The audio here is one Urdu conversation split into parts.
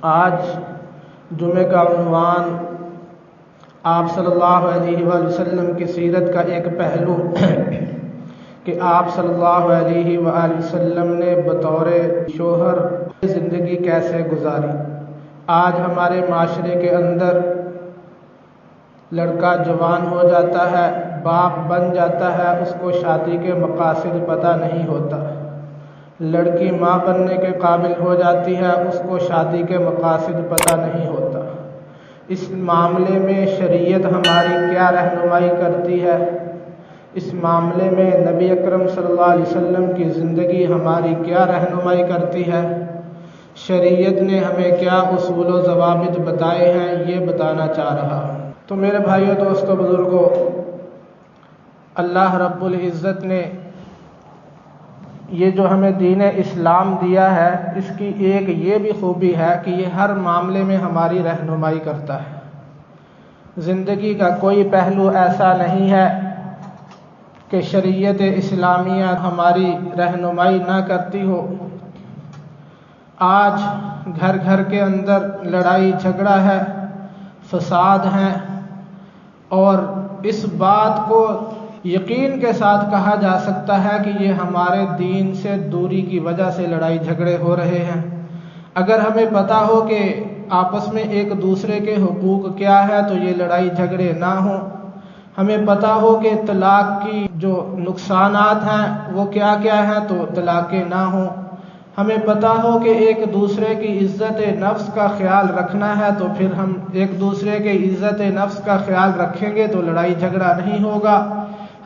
آج جمعے کا عنوان آپ صلی اللہ علیہ وآلہ وسلم کی سیرت کا ایک پہلو کہ آپ صلی اللہ علیہ وآلہ وسلم نے بطور شوہر زندگی کیسے گزاری۔ آج ہمارے معاشرے کے اندر لڑکا جوان ہو جاتا ہے، باپ بن جاتا ہے، اس کو شادی کے مقاصد پتہ نہیں ہوتا۔ لڑکی ماں بننے کے قابل ہو جاتی ہے، اس کو شادی کے مقاصد پتہ نہیں ہوتا۔ اس معاملے میں شریعت ہماری کیا رہنمائی کرتی ہے؟ اس معاملے میں نبی اکرم صلی اللہ علیہ وسلم کی زندگی ہماری کیا رہنمائی کرتی ہے؟ شریعت نے ہمیں کیا اصول و ضوابط بتائے ہیں، یہ بتانا چاہ رہا ہوں۔ تو میرے بھائیو، دوستو، بزرگوں، اللہ رب العزت نے یہ جو ہمیں دین اسلام دیا ہے، اس کی ایک یہ بھی خوبی ہے کہ یہ ہر معاملے میں ہماری رہنمائی کرتا ہے۔ زندگی کا کوئی پہلو ایسا نہیں ہے کہ شریعت اسلامیہ ہماری رہنمائی نہ کرتی ہو۔ آج گھر گھر کے اندر لڑائی جھگڑا ہے، فساد ہیں، اور اس بات کو یقین کے ساتھ کہا جا سکتا ہے کہ یہ ہمارے دین سے دوری کی وجہ سے لڑائی جھگڑے ہو رہے ہیں۔ اگر ہمیں پتہ ہو کہ آپس میں ایک دوسرے کے حقوق کیا ہے تو یہ لڑائی جھگڑے نہ ہوں۔ ہمیں پتہ ہو کہ طلاق کی جو نقصانات ہیں وہ کیا کیا ہیں تو طلاقیں نہ ہوں۔ ہمیں پتہ ہو کہ ایک دوسرے کی عزت نفس کا خیال رکھنا ہے تو پھر ہم ایک دوسرے کے عزت نفس کا خیال رکھیں گے تو لڑائی جھگڑا نہیں ہوگا۔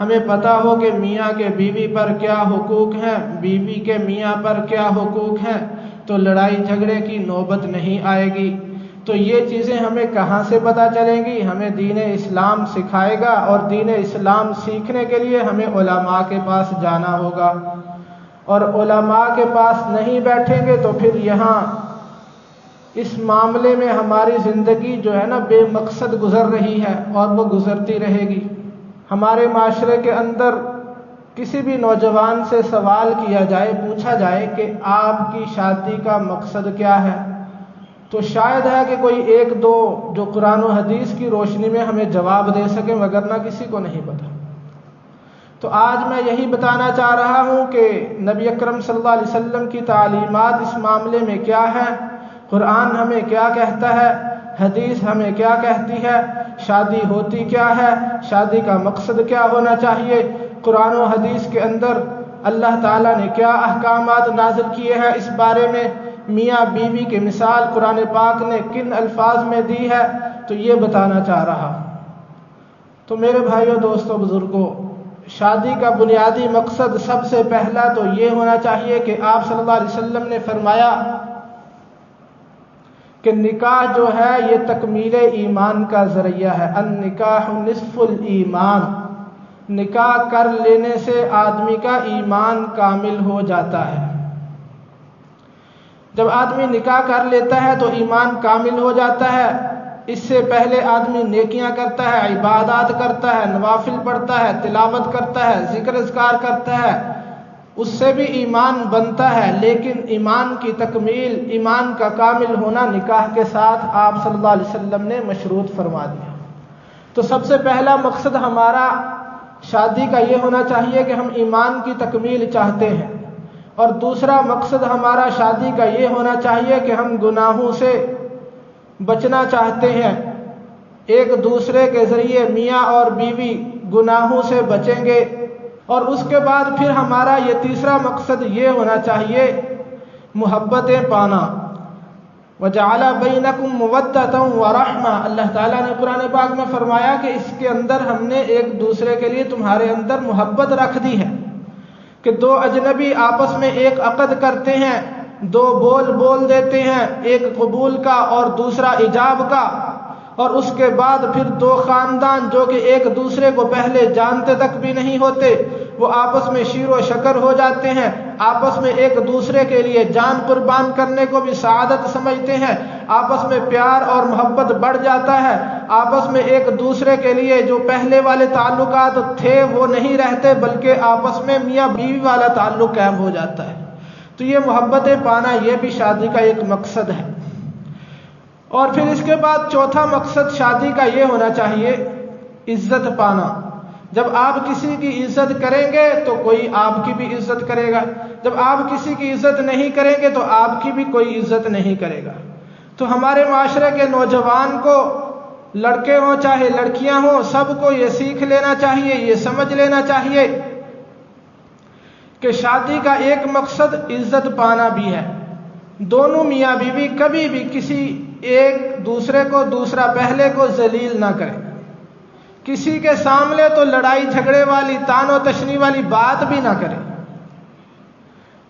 ہمیں پتہ ہو کہ میاں کے بیوی پر کیا حقوق ہیں، بیوی کے میاں پر کیا حقوق ہیں، تو لڑائی جھگڑے کی نوبت نہیں آئے گی۔ تو یہ چیزیں ہمیں کہاں سے پتہ چلیں گی؟ ہمیں دین اسلام سکھائے گا، اور دین اسلام سیکھنے کے لیے ہمیں علماء کے پاس جانا ہوگا، اور علماء کے پاس نہیں بیٹھیں گے تو پھر یہاں اس معاملے میں ہماری زندگی جو ہے نا بے مقصد گزر رہی ہے، اور وہ گزرتی رہے گی۔ ہمارے معاشرے کے اندر کسی بھی نوجوان سے سوال کیا جائے، پوچھا جائے کہ آپ کی شادی کا مقصد کیا ہے، تو شاید ہے کہ کوئی ایک دو جو قرآن و حدیث کی روشنی میں ہمیں جواب دے سکیں، وگرنہ کسی کو نہیں پتہ۔ تو آج میں یہی بتانا چاہ رہا ہوں کہ نبی اکرم صلی اللہ علیہ وسلم کی تعلیمات اس معاملے میں کیا ہے، قرآن ہمیں کیا کہتا ہے، حدیث ہمیں کیا کہتی ہے، شادی ہوتی کیا ہے، شادی کا مقصد کیا ہونا چاہیے، قرآن و حدیث کے اندر اللہ تعالیٰ نے کیا احکامات نازل کیے ہیں اس بارے میں، میاں بیوی کی مثال قرآن پاک نے کن الفاظ میں دی ہے، تو یہ بتانا چاہ رہا ہوں۔ تو میرے بھائیو، دوستو، بزرگوں، شادی کا بنیادی مقصد سب سے پہلا تو یہ ہونا چاہیے کہ آپ صلی اللہ علیہ وسلم نے فرمایا کہ نکاح جو ہے یہ تکمیل ایمان کا ذریعہ ہے۔ النکاح نصف الایمان، نکاح کر لینے سے آدمی کا ایمان کامل ہو جاتا ہے۔ جب آدمی نکاح کر لیتا ہے تو ایمان کامل ہو جاتا ہے۔ اس سے پہلے آدمی نیکیاں کرتا ہے، عبادات کرتا ہے، نوافل پڑھتا ہے، تلاوت کرتا ہے، ذکر اذکار کرتا ہے، اس سے بھی ایمان بنتا ہے، لیکن ایمان کی تکمیل، ایمان کا کامل ہونا نکاح کے ساتھ آپ صلی اللہ علیہ وسلم نے مشروط فرما دیا۔ تو سب سے پہلا مقصد ہمارا شادی کا یہ ہونا چاہیے کہ ہم ایمان کی تکمیل چاہتے ہیں، اور دوسرا مقصد ہمارا شادی کا یہ ہونا چاہیے کہ ہم گناہوں سے بچنا چاہتے ہیں۔ ایک دوسرے کے ذریعے میاں اور بیوی گناہوں سے بچیں گے، اور اس کے بعد پھر ہمارا یہ تیسرا مقصد یہ ہونا چاہیے محبتیں پانا۔ وَجَعَلَ بَيْنَكُمْ مُوَدَّةً وَرَحْمَةً، اللہ تعالیٰ نے قرآن پاک میں فرمایا کہ اس کے اندر ہم نے ایک دوسرے کے لیے تمہارے اندر محبت رکھ دی ہے، کہ دو اجنبی آپس میں ایک عقد کرتے ہیں، دو بول بول دیتے ہیں، ایک قبول کا اور دوسرا ایجاب کا، اور اس کے بعد پھر دو خاندان جو کہ ایک دوسرے کو پہلے جانتے تک بھی نہیں ہوتے، وہ آپس میں شیر و شکر ہو جاتے ہیں، آپس میں ایک دوسرے کے لیے جان قربان کرنے کو بھی سعادت سمجھتے ہیں، آپس میں پیار اور محبت بڑھ جاتا ہے، آپس میں ایک دوسرے کے لیے جو پہلے والے تعلقات تھے وہ نہیں رہتے، بلکہ آپس میں میاں بیوی والا تعلق قائم ہو جاتا ہے۔ تو یہ محبتیں پانا یہ بھی شادی کا ایک مقصد ہے۔ اور پھر اس کے بعد چوتھا مقصد شادی کا یہ ہونا چاہیے عزت پانا۔ جب آپ کسی کی عزت کریں گے تو کوئی آپ کی بھی عزت کرے گا، جب آپ کسی کی عزت نہیں کریں گے تو آپ کی بھی کوئی عزت نہیں کرے گا۔ تو ہمارے معاشرے کے نوجوان کو، لڑکے ہوں چاہے لڑکیاں ہوں، سب کو یہ سیکھ لینا چاہیے، یہ سمجھ لینا چاہیے کہ شادی کا ایک مقصد عزت پانا بھی ہے۔ دونوں میاں بیوی کبھی بھی کسی ایک دوسرے کو، دوسرا پہلے کو ذلیل نہ کرے، کسی کے سامنے تو لڑائی جھگڑے والی، تان و تشنی والی بات بھی نہ کرے،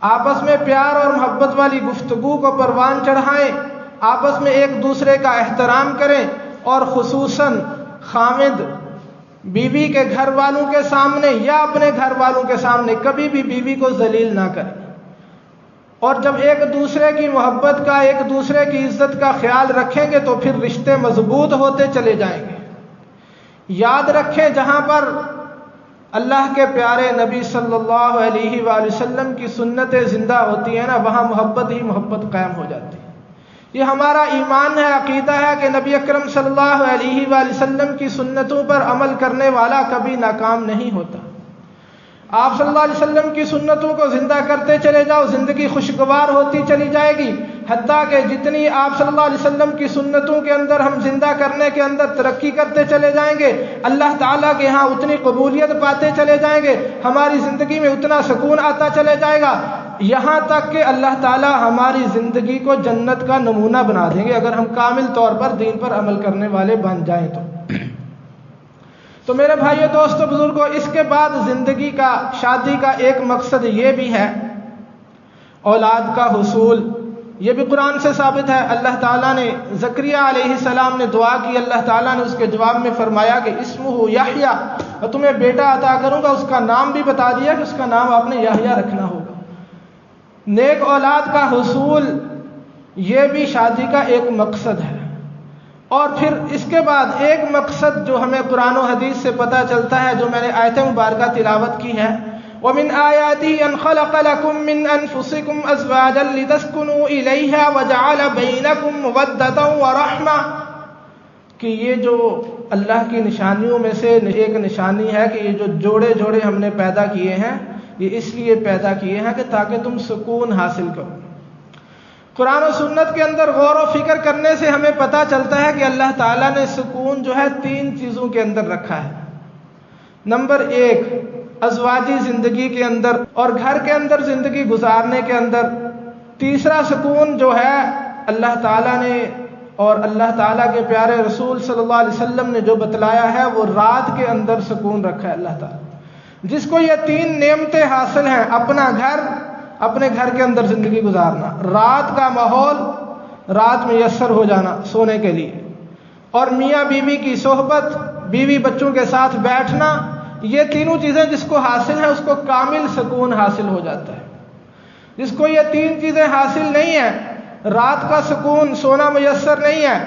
آپس میں پیار اور محبت والی گفتگو کو پروان چڑھائیں، آپس میں ایک دوسرے کا احترام کریں، اور خصوصاً خامد بیوی کے گھر والوں کے سامنے یا اپنے گھر والوں کے سامنے کبھی بھی بیوی کو ذلیل نہ کریں۔ اور جب ایک دوسرے کی محبت کا، ایک دوسرے کی عزت کا خیال رکھیں گے تو پھر رشتے مضبوط ہوتے چلے جائیں گے۔ یاد رکھیں، جہاں پر اللہ کے پیارے نبی صلی اللہ علیہ وآلہ وسلم کی سنتیں زندہ ہوتی ہیں نا، وہاں محبت ہی محبت قائم ہو جاتی ہے۔ یہ ہمارا ایمان ہے، عقیدہ ہے کہ نبی اکرم صلی اللہ علیہ وآلہ وسلم کی سنتوں پر عمل کرنے والا کبھی ناکام نہیں ہوتا۔ آپ صلی اللہ علیہ وسلم کی سنتوں کو زندہ کرتے چلے جاؤ، زندگی خوشگوار ہوتی چلی جائے گی، حتیٰ کہ جتنی آپ صلی اللہ علیہ وسلم کی سنتوں کے اندر ہم زندہ کرنے کے اندر ترقی کرتے چلے جائیں گے، اللہ تعالیٰ کے ہاں اتنی قبولیت پاتے چلے جائیں گے، ہماری زندگی میں اتنا سکون آتا چلے جائے گا، یہاں تک کہ اللہ تعالیٰ ہماری زندگی کو جنت کا نمونہ بنا دیں گے اگر ہم کامل طور پر دین پر عمل کرنے والے بن جائیں تو میرے بھائیو، دوستو، بزرگوں، اس کے بعد زندگی کا، شادی کا ایک مقصد یہ بھی ہے اولاد کا حصول۔ یہ بھی قرآن سے ثابت ہے۔ اللہ تعالیٰ نے زکریا علیہ السلام نے دعا کی، اللہ تعالیٰ نے اس کے جواب میں فرمایا کہ اسمہ یحییٰ، اور تمہیں بیٹا عطا کروں گا، اس کا نام بھی بتا دیا کہ اس کا نام آپ نے یحییٰ رکھنا ہوگا۔ نیک اولاد کا حصول یہ بھی شادی کا ایک مقصد ہے۔ اور پھر اس کے بعد ایک مقصد جو ہمیں قرآن و حدیث سے پتہ چلتا ہے، جو میں نے آیت مبارکہ تلاوت کی ہے، وَمِنْ آيَاتِهِ أَنْ خَلَقَ لَكُم مِّنْ أَنفُسِكُمْ أَزْوَاجًا لِتَسْكُنُوا إِلَيْهَا وَجَعَلَ بَيْنَكُم مَّوَدَّةً وَرَحْمَةً، کہ یہ جو اللہ کی نشانیوں میں سے ایک نشانی ہے کہ یہ جو جوڑے جوڑے ہم نے پیدا کیے ہیں، یہ اس لیے پیدا کیے ہیں کہ تاکہ تم سکون حاصل کرو۔ قرآن و سنت کے اندر غور و فکر کرنے سے ہمیں پتہ چلتا ہے کہ اللہ تعالیٰ نے سکون جو ہے 3 چیزوں کے اندر رکھا ہے۔ نمبر 1، ازواجی زندگی کے اندر اور گھر کے اندر زندگی گزارنے کے اندر۔ تیسرا سکون جو ہے اللہ تعالیٰ نے اور اللہ تعالیٰ کے پیارے رسول صلی اللہ علیہ وسلم نے جو بتلایا ہے، وہ رات کے اندر سکون رکھا ہے اللہ تعالیٰ۔ جس کو یہ 3 نعمتیں حاصل ہیں، اپنا گھر، اپنے گھر کے اندر زندگی گزارنا، رات کا ماحول، رات میں میسر ہو جانا سونے کے لیے، اور میاں بیوی کی صحبت، بیوی بچوں کے ساتھ بیٹھنا، یہ تینوں چیزیں جس کو حاصل ہیں اس کو کامل سکون حاصل ہو جاتا ہے۔ جس کو یہ 3 چیزیں حاصل نہیں ہیں، رات کا سکون، سونا میسر نہیں ہے،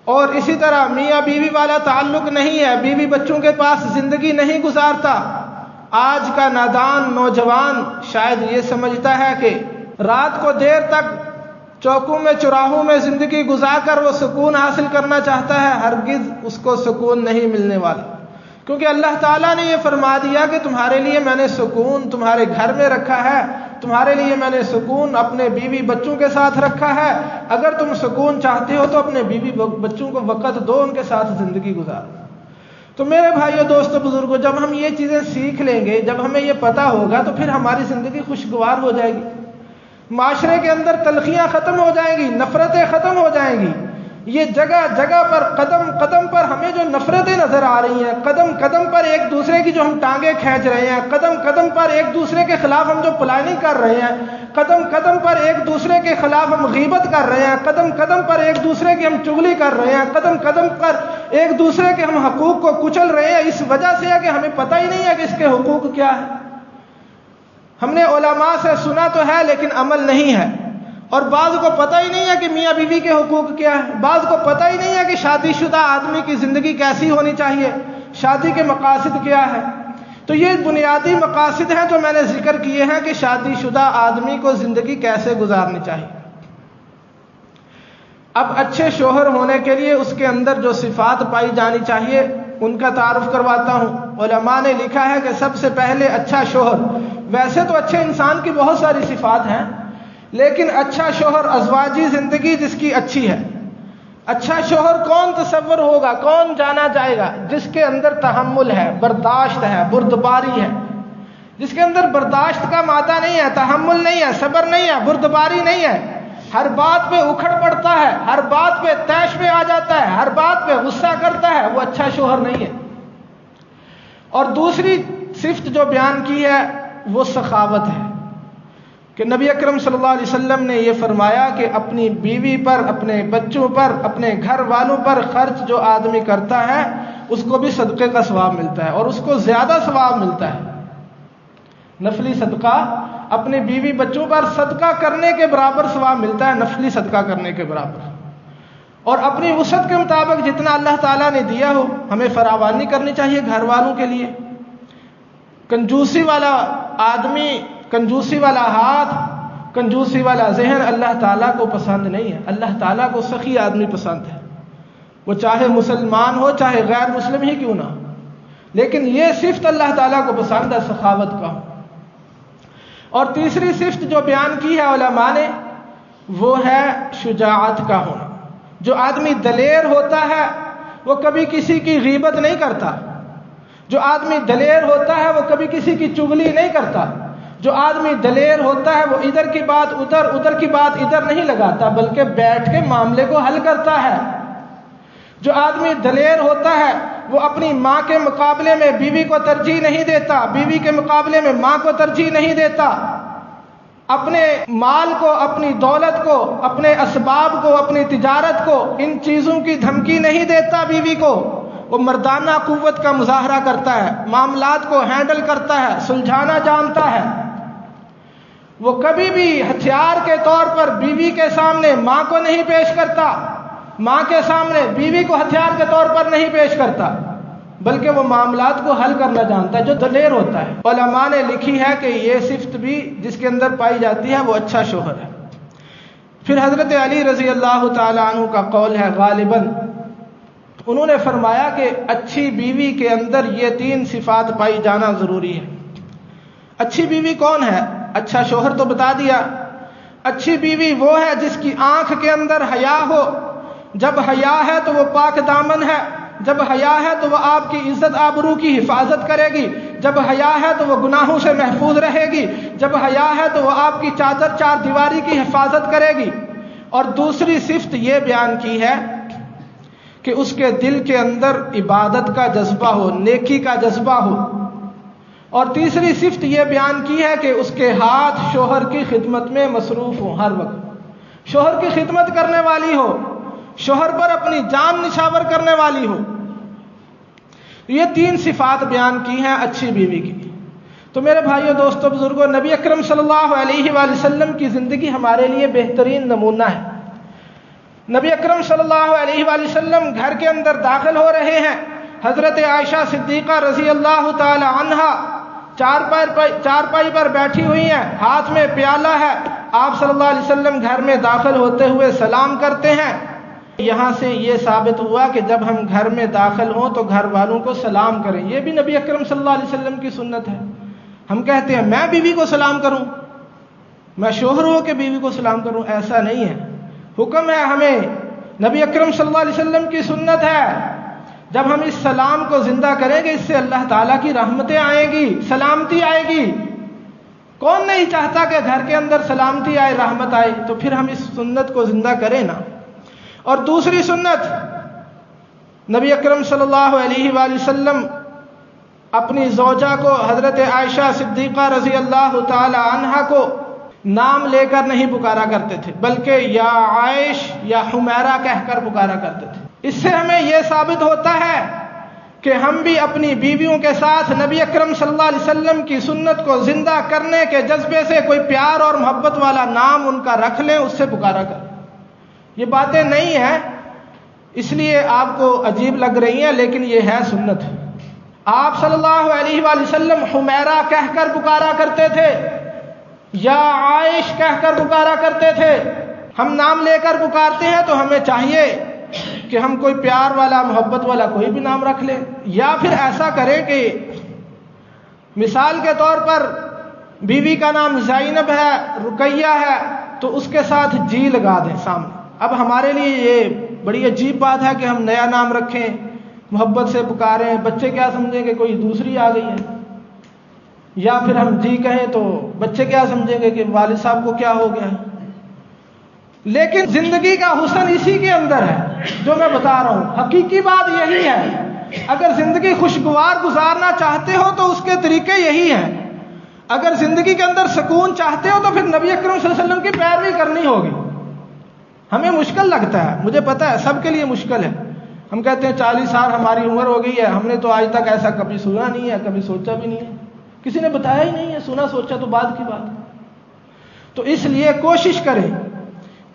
اور اسی طرح میاں بیوی والا تعلق نہیں ہے، بیوی بچوں کے پاس زندگی نہیں گزارتا، آج کا نادان نوجوان شاید یہ سمجھتا ہے کہ رات کو دیر تک چوکوں میں، چوراہوں میں زندگی گزار کر وہ سکون حاصل کرنا چاہتا ہے، ہرگز اس کو سکون نہیں ملنے والا، کیونکہ اللہ تعالیٰ نے یہ فرما دیا کہ تمہارے لیے میں نے سکون تمہارے گھر میں رکھا ہے، تمہارے لیے میں نے سکون اپنے بیوی بچوں کے ساتھ رکھا ہے، اگر تم سکون چاہتے ہو تو اپنے بیوی بچوں کو وقت دو، ان کے ساتھ زندگی گزارو۔ تو میرے بھائیو، دوستو، بزرگوں، جب ہم یہ چیزیں سیکھ لیں گے، جب ہمیں یہ پتہ ہوگا تو پھر ہماری زندگی خوشگوار ہو جائے گی، معاشرے کے اندر تلخیاں ختم ہو جائیں گی، نفرتیں ختم ہو جائیں گی۔ یہ جگہ جگہ پر، قدم قدم پر ہمیں جو نفرتیں نظر آ رہی ہیں، قدم قدم پر ایک دوسرے کی جو ہم ٹانگیں کھینچ رہے ہیں، قدم قدم پر ایک دوسرے کے خلاف ہم جو پلاننگ کر رہے ہیں، قدم قدم پر ایک دوسرے کے خلاف ہم غیبت کر رہے ہیں، قدم قدم پر ایک دوسرے کی ہم چغلی کر رہے ہیں، قدم قدم پر ایک دوسرے کے ہم حقوق کو کچل رہے ہیں، اس وجہ سے ہے کہ ہمیں پتہ ہی نہیں ہے کہ اس کے حقوق کیا ہے۔ ہم نے علماء سے سنا تو ہے لیکن عمل نہیں ہے، اور بعض کو پتہ ہی نہیں ہے کہ میاں بیوی کے حقوق کیا ہے، بعض کو پتہ ہی نہیں ہے کہ شادی شدہ آدمی کی زندگی کیسی ہونی چاہیے، شادی کے مقاصد کیا ہے۔ تو یہ بنیادی مقاصد ہیں جو میں نے ذکر کیے ہیں کہ شادی شدہ آدمی کو زندگی کیسے گزارنی چاہیے۔ اب اچھے شوہر ہونے کے لیے اس کے اندر جو صفات پائی جانی چاہیے ان کا تعارف کرواتا ہوں۔ علماء نے لکھا ہے کہ سب سے پہلے اچھا شوہر، ویسے تو اچھے انسان کی بہت ساری صفات ہیں، لیکن اچھا شوہر ازواجی زندگی جس کی اچھی ہے۔ اچھا شوہر کون تصور ہوگا، کون جانا جائے گا؟ جس کے اندر تحمل ہے، برداشت ہے، بردباری ہے، جس کے اندر برداشت کا مادہ نہیں ہے، تحمل نہیں ہے، صبر نہیں ہے، بردباری نہیں ہے، ہر بات پہ اکھڑ پڑتا ہے، ہر بات پہ طیش پہ آ جاتا ہے، ہر بات پہ غصہ کرتا ہے، وہ اچھا شوہر نہیں ہے۔ اور دوسری صفت جو بیان کی ہے وہ سخاوت ہے، کہ نبی اکرم صلی اللہ علیہ وسلم نے یہ فرمایا کہ اپنی بیوی پر، اپنے بچوں پر، اپنے گھر والوں پر خرچ جو آدمی کرتا ہے اس کو بھی صدقے کا ثواب ملتا ہے، اور اس کو زیادہ ثواب ملتا ہے۔ نفلی صدقہ اپنے بیوی بچوں پر صدقہ کرنے کے برابر ثواب ملتا ہے، نفلی صدقہ کرنے کے برابر۔ اور اپنی وسعت کے مطابق جتنا اللہ تعالیٰ نے دیا ہو ہمیں فراوانی کرنی چاہیے گھر والوں کے لیے۔ کنجوسی والا آدمی، کنجوسی والا ہاتھ، کنجوسی والا ذہن اللہ تعالیٰ کو پسند نہیں ہے۔ اللہ تعالیٰ کو سخی آدمی پسند ہے، وہ چاہے مسلمان ہو چاہے غیر مسلم ہی کیوں نہ، لیکن یہ صفت اللہ تعالیٰ کو پسند ہے، سخاوت کا۔ اور تیسری صفت جو بیان کی ہے علماء نے وہ ہے شجاعت کا ہونا۔ جو آدمی دلیر ہوتا ہے وہ کبھی کسی کی غیبت نہیں کرتا، جو آدمی دلیر ہوتا ہے وہ کبھی کسی کی چغلی نہیں کرتا، جو آدمی دلیر ہوتا ہے وہ ادھر کی بات ادھر، ادھر کی بات ادھر نہیں لگاتا، بلکہ بیٹھ کے معاملے کو حل کرتا ہے۔ جو آدمی دلیر ہوتا ہے وہ اپنی ماں کے مقابلے میں بیوی کو ترجیح نہیں دیتا، بیوی کے مقابلے میں ماں کو ترجیح نہیں دیتا، اپنے مال کو، اپنی دولت کو، اپنے اسباب کو، اپنی تجارت کو، ان چیزوں کی دھمکی نہیں دیتا بیوی کو۔ وہ مردانہ قوت کا مظاہرہ کرتا ہے، معاملات کو ہینڈل کرتا ہے، سلجھانا جانتا ہے۔ وہ کبھی بھی ہتھیار کے طور پر بیوی کے سامنے ماں کو نہیں پیش کرتا، ماں کے سامنے بیوی کو ہتھیار کے طور پر نہیں پیش کرتا، بلکہ وہ معاملات کو حل کرنا جانتا ہے، جو دلیر ہوتا ہے۔ علماء نے لکھی ہے کہ یہ صفت بھی جس کے اندر پائی جاتی ہے وہ اچھا شوہر ہے۔ پھر حضرت علی رضی اللہ تعالی عنہ کا قول ہے غالباً، انہوں نے فرمایا کہ اچھی بیوی کے اندر یہ 3 صفات پائی جانا ضروری ہے۔ اچھی بیوی کون ہے؟ اچھا شوہر تو بتا دیا۔ اچھی بیوی وہ ہے جس کی آنکھ کے اندر حیا ہو، جب حیا ہے تو وہ پاک دامن ہے، جب حیا ہے تو وہ آپ کی عزت آبرو کی حفاظت کرے گی، جب حیا ہے تو وہ گناہوں سے محفوظ رہے گی، جب حیا ہے تو وہ آپ کی چادر 4 دیواری کی حفاظت کرے گی۔ اور دوسری صفت یہ بیان کی ہے کہ اس کے دل کے اندر عبادت کا جذبہ ہو، نیکی کا جذبہ ہو۔ اور تیسری صفت یہ بیان کی ہے کہ اس کے ہاتھ شوہر کی خدمت میں مصروف ہوں، ہر وقت شوہر کی خدمت کرنے والی ہو، شوہر پر اپنی جان نچھاور کرنے والی ہو۔ یہ 3 صفات بیان کی ہیں اچھی بیوی کی۔ تو میرے بھائیو، دوستو، بزرگوں، نبی اکرم صلی اللہ علیہ وآلہ وسلم کی زندگی ہمارے لیے بہترین نمونہ ہے۔ نبی اکرم صلی اللہ علیہ وآلہ وسلم گھر کے اندر داخل ہو رہے ہیں، حضرت عائشہ صدیقہ رضی اللہ تعالی عنہا چارپائی پر بیٹھی ہوئی ہیں، ہاتھ میں پیالہ ہے، آپ صلی اللہ علیہ وسلم گھر میں داخل ہوتے ہوئے سلام کرتے ہیں۔ یہاں سے یہ ثابت ہوا کہ جب ہم گھر میں داخل ہوں تو گھر والوں کو سلام کریں، یہ بھی نبی اکرم صلی اللہ علیہ وسلم کی سنت ہے۔ ہم کہتے ہیں میں بیوی کو سلام کروں، میں شوہر ہو کے بیوی کو سلام کروں، ایسا نہیں ہے۔ حکم ہے ہمیں، نبی اکرم صلی اللہ علیہ وسلم کی سنت ہے، جب ہم اس سلام کو زندہ کریں گے اس سے اللہ تعالیٰ کی رحمتیں آئیں گی، سلامتی آئے گی۔ کون نہیں چاہتا کہ گھر کے اندر سلامتی آئے، رحمت آئے؟ تو پھر ہم اس سنت کو زندہ کریں نا۔ اور دوسری سنت، نبی اکرم صلی اللہ علیہ وآلہ وسلم اپنی زوجہ کو حضرت عائشہ صدیقہ رضی اللہ تعالی عنہا کو نام لے کر نہیں پکارا کرتے تھے، بلکہ یا عائش یا حمیرہ کہہ کر پکارا کرتے تھے۔ اس سے ہمیں یہ ثابت ہوتا ہے کہ ہم بھی اپنی بیویوں کے ساتھ نبی اکرم صلی اللہ علیہ وسلم کی سنت کو زندہ کرنے کے جذبے سے کوئی پیار اور محبت والا نام ان کا رکھ لیں، اس سے پکارا کریں۔ یہ باتیں نہیں ہیں اس لیے آپ کو عجیب لگ رہی ہیں، لیکن یہ ہے سنت۔ آپ صلی اللہ علیہ وآلہ وسلم حمیرہ کہہ کر پکارا کرتے تھے، یا عائش کہہ کر پکارا کرتے تھے۔ ہم نام لے کر پکارتے ہیں تو ہمیں چاہیے کہ ہم کوئی پیار والا محبت والا کوئی بھی نام رکھ لیں، یا پھر ایسا کریں کہ مثال کے طور پر بیوی کا نام زینب ہے، رقیہ ہے، تو اس کے ساتھ جی لگا دیں سامنے۔ اب ہمارے لیے یہ بڑی عجیب بات ہے کہ ہم نیا نام رکھیں، محبت سے پکاریں، بچے کیا سمجھیں کہ کوئی دوسری آ گئی ہے، یا پھر ہم جی کہیں تو بچے کیا سمجھیں گے کہ والد صاحب کو کیا ہو گیا ہے۔ لیکن زندگی کا حسن اسی کے اندر ہے جو میں بتا رہا ہوں، حقیقی بات یہی ہے۔ اگر زندگی خوشگوار گزارنا چاہتے ہو تو اس کے طریقے یہی ہیں۔ اگر زندگی کے اندر سکون چاہتے ہو تو پھر نبی اکرم صلی اللہ علیہ وسلم کی پیروی کرنی ہوگی۔ ہمیں مشکل لگتا ہے، مجھے پتا ہے سب کے لیے مشکل ہے۔ ہم کہتے ہیں 40 سال ہماری عمر ہو گئی ہے، ہم نے تو آج تک ایسا کبھی سنا نہیں ہے، کبھی سوچا بھی نہیں ہے، کسی نے بتایا ہی نہیں ہے، سنا سوچا تو بعد کی بات۔ تو اس لیے کوشش کریں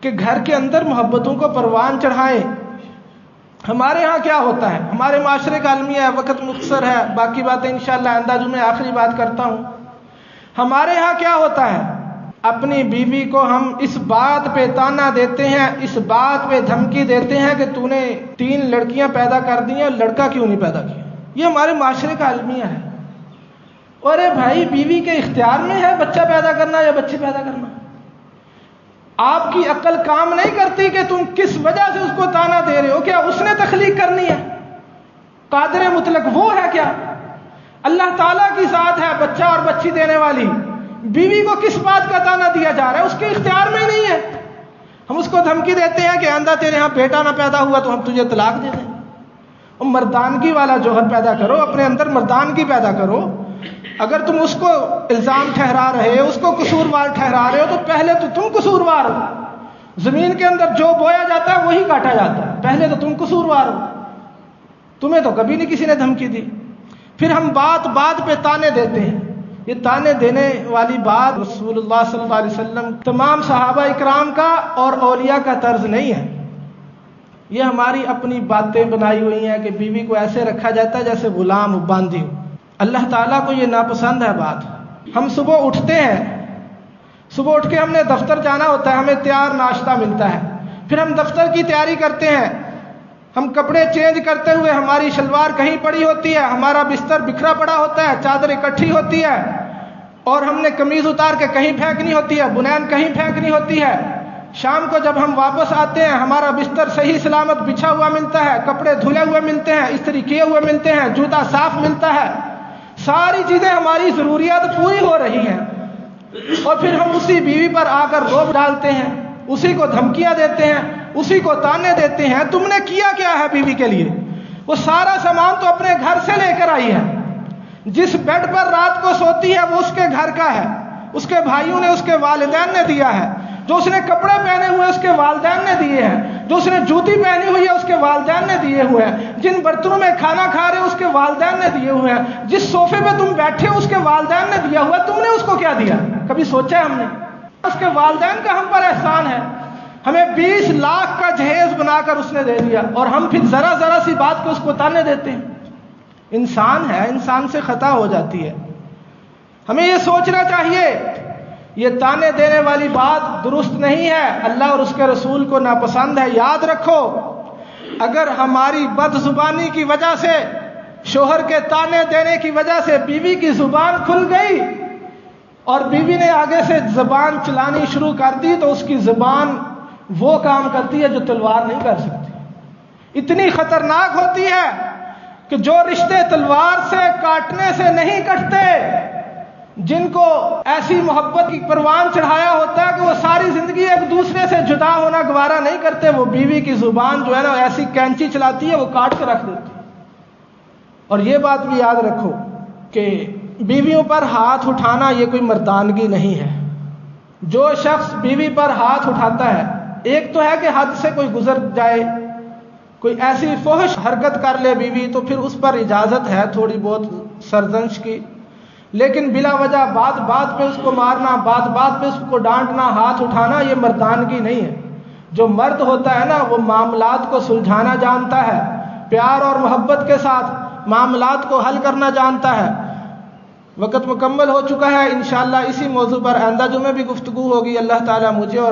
کہ گھر کے اندر محبتوں کو پروان چڑھائیں۔ ہمارے ہاں کیا ہوتا ہے، ہمارے معاشرے کا المیہ ہے، وقت مختصر ہے، باقی باتیں انشاءاللہ آئندہ جمعے آخری بات کرتا ہوں۔ ہمارے ہاں کیا ہوتا ہے، اپنی بیوی کو ہم اس بات پہ تانا دیتے ہیں، اس بات پہ دھمکی دیتے ہیں کہ تو نے 3 لڑکیاں پیدا کر دی ہیں، لڑکا کیوں نہیں پیدا کیا۔ یہ ہمارے معاشرے کا المیہ ہے۔ ارے بھائی، بیوی کے اختیار میں ہے بچہ پیدا کرنا یا بچے پیدا کرنا۔ آپ کی عقل کام نہیں کرتی کہ تم کس وجہ سے اس کو تانا دے رہے ہو؟ کیا اس نے تخلیق کرنی ہے؟ قادر مطلق وہ ہے کیا؟ اللہ تعالیٰ کی ذات ہے بچہ اور بچی دینے والی۔ بیوی کو کس بات کا تانا دیا جا رہا ہے؟ اس کے اختیار میں ہی نہیں ہے۔ ہم اس کو دھمکی دیتے ہیں کہ آئندہ تیرے ہاں بیٹا نہ پیدا ہوا تو ہم تجھے طلاق دے دیں۔ اور مردانگی والا جوہر پیدا کرو، اپنے اندر مردانگی پیدا کرو۔ اگر تم اس کو الزام ٹھہرا رہے ہو، اس کو قصوروار ٹھہرا رہے ہو، تو پہلے تو تم قصوروار ہو۔ زمین کے اندر جو بویا جاتا ہے وہی کاٹا جاتا ہے، پہلے تو تم قصوروار ہو۔ تمہیں تو کبھی نہیں کسی نے دھمکی دی۔ پھر ہم بات بات پہ تانے دیتے ہیں۔ یہ تانے دینے والی بات رسول اللہ صلی اللہ علیہ وسلم، تمام صحابہ اکرام کا اور اولیاء کا طرز نہیں ہے۔ یہ ہماری اپنی باتیں بنائی ہوئی ہیں کہ بیوی کو ایسے رکھا جاتا ہے جیسے غلام باندھی ہو۔ اللہ تعالیٰ کو یہ ناپسند ہے بات۔ ہم صبح اٹھتے ہیں، صبح اٹھ کے ہم نے دفتر جانا ہوتا ہے، ہمیں تیار ناشتہ ملتا ہے، پھر ہم دفتر کی تیاری کرتے ہیں، ہم کپڑے چینج کرتے ہوئے ہماری شلوار کہیں پڑی ہوتی ہے، ہمارا بستر بکھرا پڑا ہوتا ہے، چادر اکٹھی ہوتی ہے، اور ہم نے قمیض اتار کے کہیں پھینکنی ہوتی ہے، بنیان کہیں پھینکنی ہوتی ہے۔ شام کو جب ہم واپس آتے ہیں ہمارا بستر صحیح سلامت بچھا ہوا ملتا ہے، کپڑے دھلے ہوئے ملتے ہیں، استری کیے ہوئے ملتے ہیں، جوتا صاف ملتا ہے، ساری چیزیں ہماری ضروریات پوری ہو رہی ہیں، اور پھر ہم اسی بیوی پر آ کر روب ڈالتے ہیں، اسی کو دھمکیاں دیتے ہیں، اسی کو تانے دیتے ہیں۔ تم نے کیا کیا ہے بیوی کے لیے؟ وہ سارا سامان تو اپنے گھر سے لے کر آئی ہے، جس بیڈ پر رات کو سوتی ہے وہ اس کے گھر کا ہے، اس کے بھائیوں نے، اس کے والدین نے دیا ہے، جو اس نے کپڑے پہنے ہوئے اس کے والدین نے دیے ہیں، جو اس نے جوتی پہنی ہوئی ہے اس کے والدین نے دیے ہوئے ہیں، جن برتنوں میں کھانا کھا رہے اس کے والدین نے دیے ہوئے ہیں، جس صوفے پہ تم بیٹھے ہو اس کے والدین نے دیا ہوا ہے۔ تم نے اس کو کیا دیا؟ کبھی سوچا ہے ہم نے؟ اس کے والدین کا ہم پر احسان ہے، ہمیں 20 لاکھ کا جہیز بنا کر اس نے دے دیا، اور ہم پھر ذرا ذرا سی بات کو اس کو تانے دیتے ہیں۔ انسان ہے، انسان سے خطا ہو جاتی ہے۔ ہمیں یہ سوچنا چاہیے یہ تانے دینے والی بات درست نہیں ہے، اللہ اور اس کے رسول کو ناپسند ہے۔ یاد رکھو، اگر ہماری بد زبانی کی وجہ سے، شوہر کے تانے دینے کی وجہ سے بیوی کی زبان کھل گئی اور بیوی نے آگے سے زبان چلانی شروع کر دی، تو اس کی زبان وہ کام کرتی ہے جو تلوار نہیں کر سکتی۔ اتنی خطرناک ہوتی ہے کہ جو رشتے تلوار سے کاٹنے سے نہیں کٹتے، جن کو ایسی محبت کی پروان چڑھایا ہوتا ہے کہ وہ ساری زندگی ایک دوسرے سے جدا ہونا گوارا نہیں کرتے، وہ بیوی کی زبان جو ہے نا ایسی کینچی چلاتی ہے، وہ کاٹ کے رکھ دیتی ہے۔ اور یہ بات بھی یاد رکھو کہ بیویوں پر ہاتھ اٹھانا یہ کوئی مردانگی نہیں ہے۔ جو شخص بیوی پر ہاتھ اٹھاتا ہے، ایک تو ہے کہ حد سے کوئی گزر جائے، کوئی ایسی فحش حرکت کر لے بیوی، تو پھر اس پر اجازت ہے تھوڑی بہت سرزنش کی، لیکن بلا وجہ بات بات پہ اس کو مارنا، بات بات پہ اس کو ڈانٹنا، ہاتھ اٹھانا، یہ مردانگی نہیں ہے۔ جو مرد ہوتا ہے نا وہ معاملات کو سلجھانا جانتا ہے، پیار اور محبت کے ساتھ معاملات کو حل کرنا جانتا ہے۔ وقت مکمل ہو چکا ہے، انشاءاللہ اسی موضوع پر آئندہ جمعے بھی گفتگو ہوگی۔ اللہ تعالیٰ مجھے اور